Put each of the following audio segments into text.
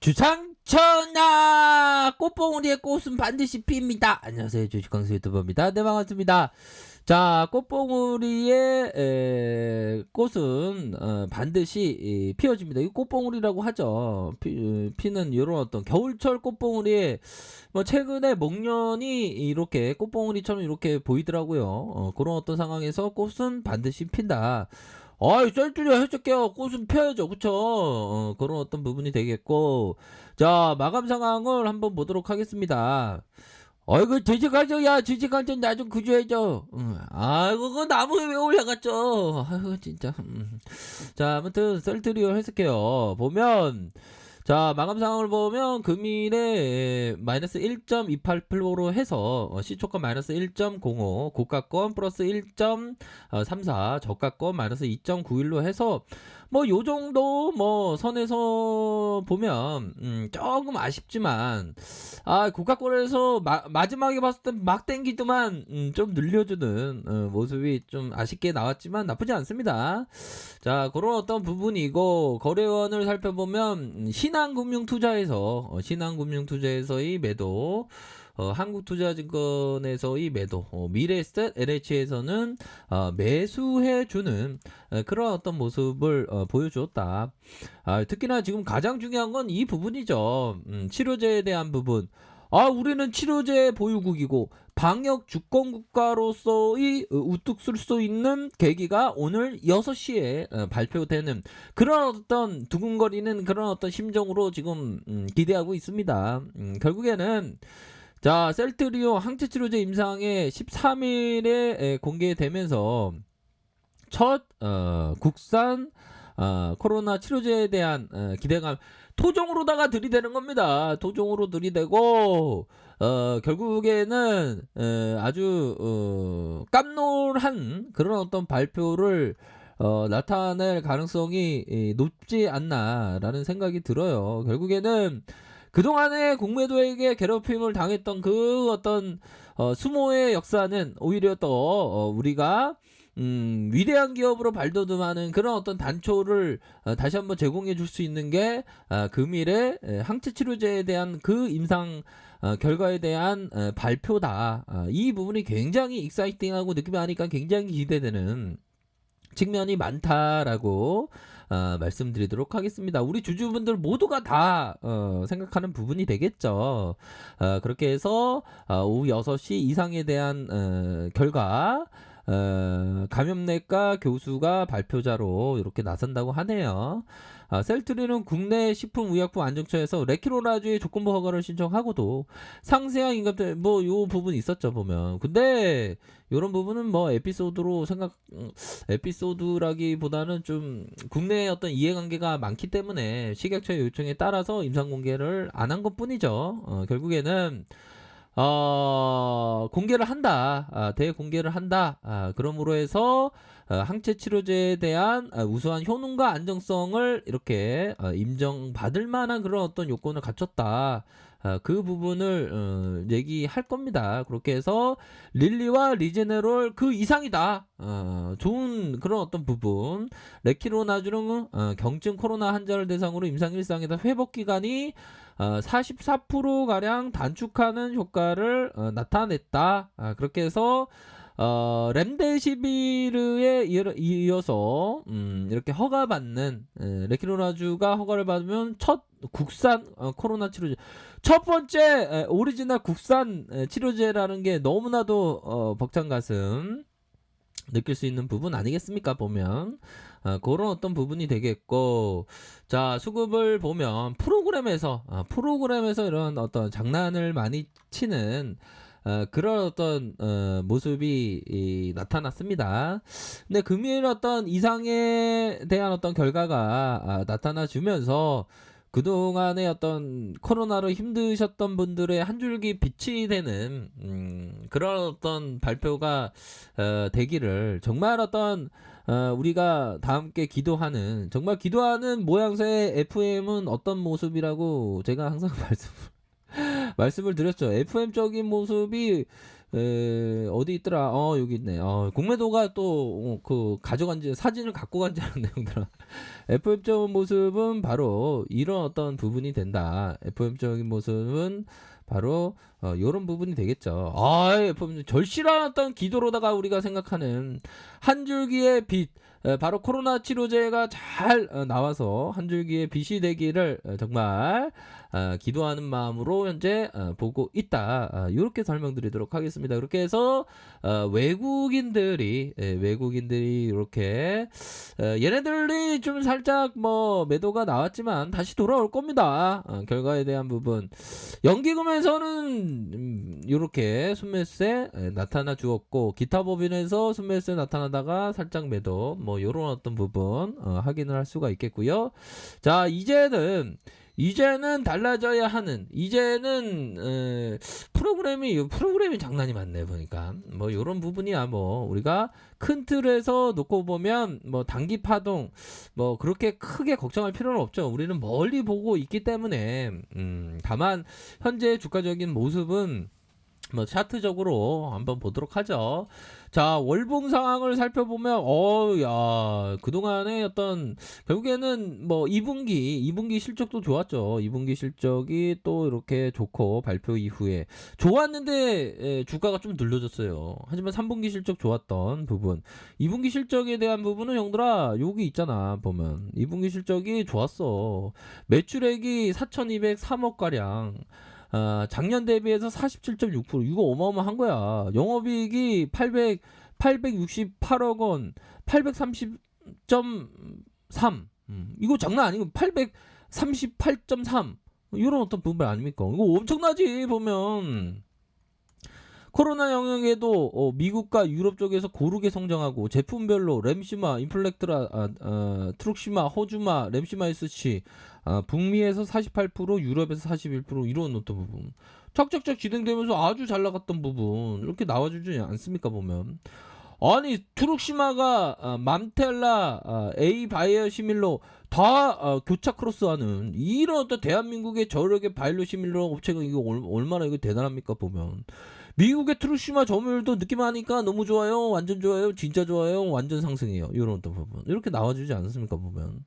주상천하 꽃봉오리의 꽃은 반드시 핍니다. 안녕하세요, 주식광수 유튜버입니다. 네, 반갑습니다. 자, 꽃봉오리의 꽃은 반드시 피어집니다. 이 꽃봉오리라고 하죠. 피는 이런 어떤 겨울철 꽃봉오리에 뭐 최근에 목련이 이렇게 꽃봉오리처럼 이렇게 보이더라고요. 그런 어떤 상황에서 꽃은 반드시 핀다. 아이, 짤줄이야 해줄게요. 꽃은 펴야죠. 그쵸? 그런 어떤 부분이 되겠고. 자, 마감 상황을 한번 보도록 하겠습니다. 어이구, 주식관전, 야, 주식관전 나 좀 구조해줘. 아이고, 그 나무에 왜 올라갔죠? 아이고, 진짜. 자, 아무튼, 셀트리온 해석해요. 보면, 자, 마감 상황을 보면 금일에 마이너스 1.288%로 해서 시초가 마이너스 1.05, 고가권 플러스 1.34, 저가권 마이너스 2.91로 해서 뭐 요 정도 뭐 선에서 보면 조금 아쉽지만 고가권에서 마지막에 봤을 때 막 땡기더만 좀 늘려주는 모습이 좀 아쉽게 나왔지만 나쁘지 않습니다. 자, 그런 어떤 부분이고, 거래원을 살펴보면 신한금융투자에서의 매도, 한국투자증권에서의 매도, 미래에셋 LH에서는 매수해주는 그런 어떤 모습을 보여주었다. 특히나 지금 가장 중요한 건 이 부분이죠. 치료제에 대한 부분. 우리는 치료제 보유국이고 방역 주권 국가로서의 우뚝 쓸 수 있는 계기가 오늘 6시에 발표되는 그런 어떤 두근거리는 그런 어떤 심정으로 지금 기대하고 있습니다. 결국에는 자, 셀트리온 항체 치료제 임상에 13일에 공개되면서 첫 국산 코로나 치료제에 대한 기대감 토종으로다가 들이대는 겁니다. 토종으로 들이대고 결국에는 아주 깜놀한 그런 어떤 발표를 나타낼 가능성이 높지 않나라는 생각이 들어요. 결국에는 그동안에 공매도에게 괴롭힘을 당했던 그 어떤 수모의 역사는 오히려 또 우리가 위대한 기업으로 발돋움하는 그런 어떤 단초를 다시 한번 제공해 줄 수 있는 게 금일의 항체 치료제에 대한 그 임상 결과에 대한 발표다. 이 부분이 굉장히 익사이팅하고 느낌이 하니까 굉장히 기대되는 측면이 많다라고 말씀드리도록 하겠습니다. 우리 주주분들 모두가 다 생각하는 부분이 되겠죠. 그렇게 해서 오후 6시 이상에 대한 결과 감염내과 교수가 발표자로 이렇게 나선다고 하네요. 셀트리는 국내 식품의약품 안정처에서 레키로라주의 조건부 허가를 신청하고도 상세한 인감들 뭐 요 부분 있었죠 보면. 근데 요런 부분은 뭐 에피소드라기보다는 좀 국내에 어떤 이해관계가 많기 때문에 식약처의 요청에 따라서 임상 공개를 안 한 것뿐이죠. 결국에는 공개를 한다. 대공개를 한다. 그러므로 해서 항체 치료제에 대한 우수한 효능과 안정성을 이렇게 인정받을 만한 그런 어떤 요건을 갖췄다. 그 부분을 얘기할 겁니다. 그렇게 해서 릴리와 리제네롤 그 이상이다. 좋은 그런 어떤 부분. 레키로나주는 경증 코로나 환자를 대상으로 임상 일상에서 회복 기간이 44%가량 단축하는 효과를 나타냈다. 그렇게 해서 렘데시비르에 이어서 이렇게 허가받는 레키로나주가 허가를 받으면 첫 국산 코로나 치료제 첫 번째 오리지널 국산 치료제라는 게 너무나도 벅찬 가슴 느낄 수 있는 부분 아니겠습니까 보면 그런 어떤 부분이 되겠고, 자, 수급을 보면 프로그램에서 이런 어떤 장난을 많이 치는 그런 어떤 모습이 나타났습니다. 근데 금일 어떤 이상에 대한 어떤 결과가 나타나 주면서 그동안의 어떤 코로나로 힘드셨던 분들의 한 줄기 빛이 되는 그런 어떤 발표가 되기를 정말 어떤 우리가 다 함께 기도하는 정말 기도하는 모양새의 FM은 어떤 모습이라고 제가 항상 말씀을 드렸죠. FM적인 모습이 어디 있더라? 여기 있네. 공매도가 또 그 가져간지 사진을 갖고 간지 않은 내용들아. FM적인 모습은 바로 이런 어떤 부분이 된다. FM적인 모습은 바로 요런 부분이 되겠죠. FM 절실한 어떤 기도로다가 우리가 생각하는 한 줄기의 빛, 바로 코로나 치료제가 잘 나와서 한 줄기의 빛이 되기를 정말 기도하는 마음으로 현재 보고 있다. 이렇게 설명드리도록 하겠습니다. 그렇게 해서 외국인들이 이렇게 얘네들이 좀 살짝 뭐 매도가 나왔지만 다시 돌아올 겁니다. 결과에 대한 부분 연기금에서는 이렇게 순매수세 나타나 주었고 기타 법인에서 순매수세 나타나다가 살짝 매도 뭐 이런 어떤 부분 확인을 할 수가 있겠고요. 자, 이제는 달라져야 하는 프로그램이 장난이 많네 보니까 뭐 이런 부분이야. 뭐 우리가 큰 틀에서 놓고 보면 뭐 단기 파동 뭐 그렇게 크게 걱정할 필요는 없죠. 우리는 멀리 보고 있기 때문에 다만 현재 주가적인 모습은 뭐 차트적으로 한번 보도록 하죠. 자, 월봉 상황을 살펴보면 야, 그동안에 어떤 결국에는 뭐 2분기 실적도 좋았죠. 2분기 실적이 또 이렇게 좋고 발표 이후에 좋았는데 주가가 좀 눌려졌어요. 하지만 3분기 실적 좋았던 부분, 2분기 실적에 대한 부분은 형들아 여기 있잖아. 보면 2분기 실적이 좋았어. 매출액이 4,203억 가량. 작년 대비해서 47.6% 이거 어마어마한 거야. 영업이익이 868억 원, 830.3. 이거 장난 아니고 838.3. 이런 어떤 부분 아닙니까? 이거 엄청나지 보면. 코로나 영향에도 미국과 유럽 쪽에서 고르게 성장하고 제품별로 램시마, 인플렉트라, 트룩시마, 호주마, 램시마 SC 북미에서 48%, 유럽에서 41% 이런 어떤 부분 착착착 진행되면서 아주 잘 나갔던 부분 이렇게 나와주지 않습니까 보면. 아니 트룩시마가 맘텔라, A 바이오 시밀러 다 교차 크로스하는 이런 어떤 대한민국의 저력의 바이오 시밀러 업체가 이거 얼마나 이거 대단합니까 보면. 미국의 트루시마 점유율도 느낌하니까 너무 좋아요, 완전 좋아요, 진짜 좋아요, 완전 상승해요. 이런 어떤 부분 이렇게 나와주지 않습니까 보면.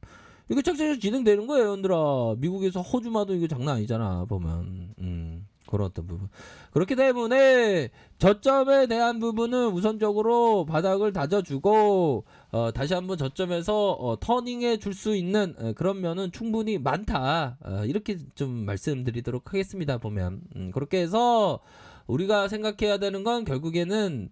이거 착착 진행되는 거예요, 얘들아. 미국에서 호주마도 이거 장난 아니잖아 보면. 그런 어떤 부분. 그렇기 때문에 저점에 대한 부분은 우선적으로 바닥을 다져주고 다시 한번 저점에서 터닝해 줄 수 있는 그런 면은 충분히 많다. 이렇게 좀 말씀드리도록 하겠습니다 보면. 그렇게 해서 우리가 생각해야 되는 건 결국에는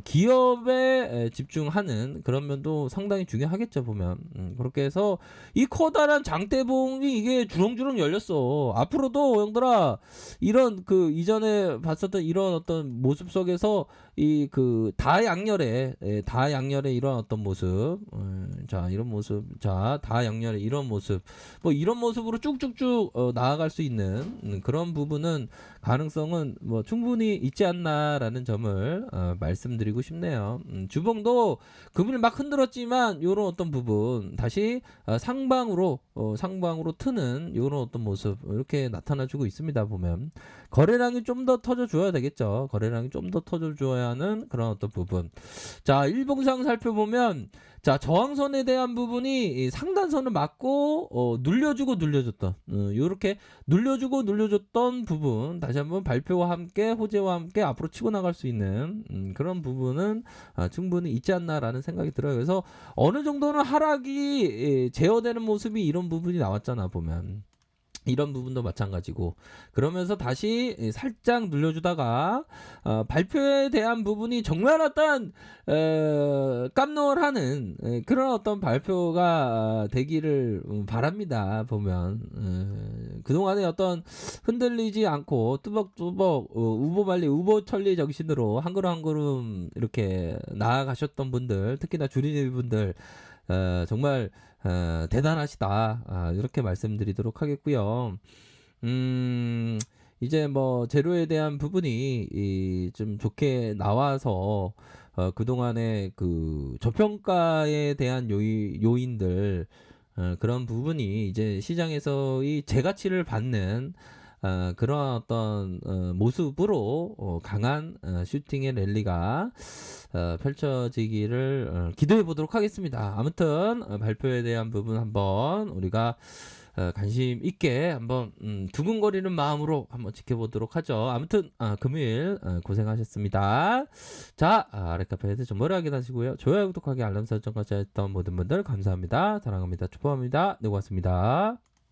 기업에 집중하는 그런 면도 상당히 중요하겠죠 보면. 그렇게 해서 이 커다란 장대봉이 이게 주렁주렁 열렸어. 앞으로도 형들아 이런 그 이전에 봤었던 이런 어떤 모습 속에서 이 그 다양열의 이런 어떤 모습, 자 이런 모습, 자 다양열의 이런 모습, 뭐 이런 모습으로 쭉쭉쭉 나아갈 수 있는 그런 부분은 가능성은 뭐 충분히 있지 않나라는 점을 말씀드리고 싶네요. 주봉도 그분을 막 흔들었지만 이런 어떤 부분 다시 상방으로 트는 이런 어떤 모습 이렇게 나타나주고 있습니다 보면. 거래량이 좀 더 터져줘야 되겠죠. 거래량이 좀 더 터져줘야 하는 그런 어떤 부분. 자, 일봉상 살펴보면 자 저항선에 대한 부분이 상단선을 맞고 눌려주고 눌려줬던 요렇게 눌려줬던 부분 다시 한번 발표와 함께 호재와 함께 앞으로 치고 나갈 수 있는 그런 부분은 충분히 있지 않나라는 생각이 들어요. 그래서 어느 정도는 하락이 제어되는 모습이 이런 부분이 나왔잖아 보면. 이런 부분도 마찬가지고 그러면서 다시 살짝 눌려주다가 발표에 대한 부분이 정말 어떤 깜놀하는 그런 어떤 발표가 되기를 바랍니다 보면. 그동안에 어떤 흔들리지 않고 뚜벅뚜벅 우보발리 우보천리 정신으로 한 걸음 한 걸음 이렇게 나아가셨던 분들 특히나 주린이 분들 정말 대단하시다. 이렇게 말씀드리도록 하겠고요. 이제 뭐 재료에 대한 부분이 좀 좋게 나와서 그동안에 그 저평가에 대한 요인들 그런 부분이 이제 시장에서의 재가치를 받는 그런 어떤 모습으로 강한 슈팅의 랠리가 펼쳐지기를 기대해 보도록 하겠습니다. 아무튼 발표에 대한 부분 한번 우리가 관심 있게 한번 두근거리는 마음으로 한번 지켜보도록 하죠. 아무튼 금요일 고생하셨습니다. 자, 아랫카페에서 좀 머리하게 하시고요. 좋아요, 구독하기, 알람 설정까지 했던 모든 분들 감사합니다. 사랑합니다. 축복합니다. 네, 고맙습니다.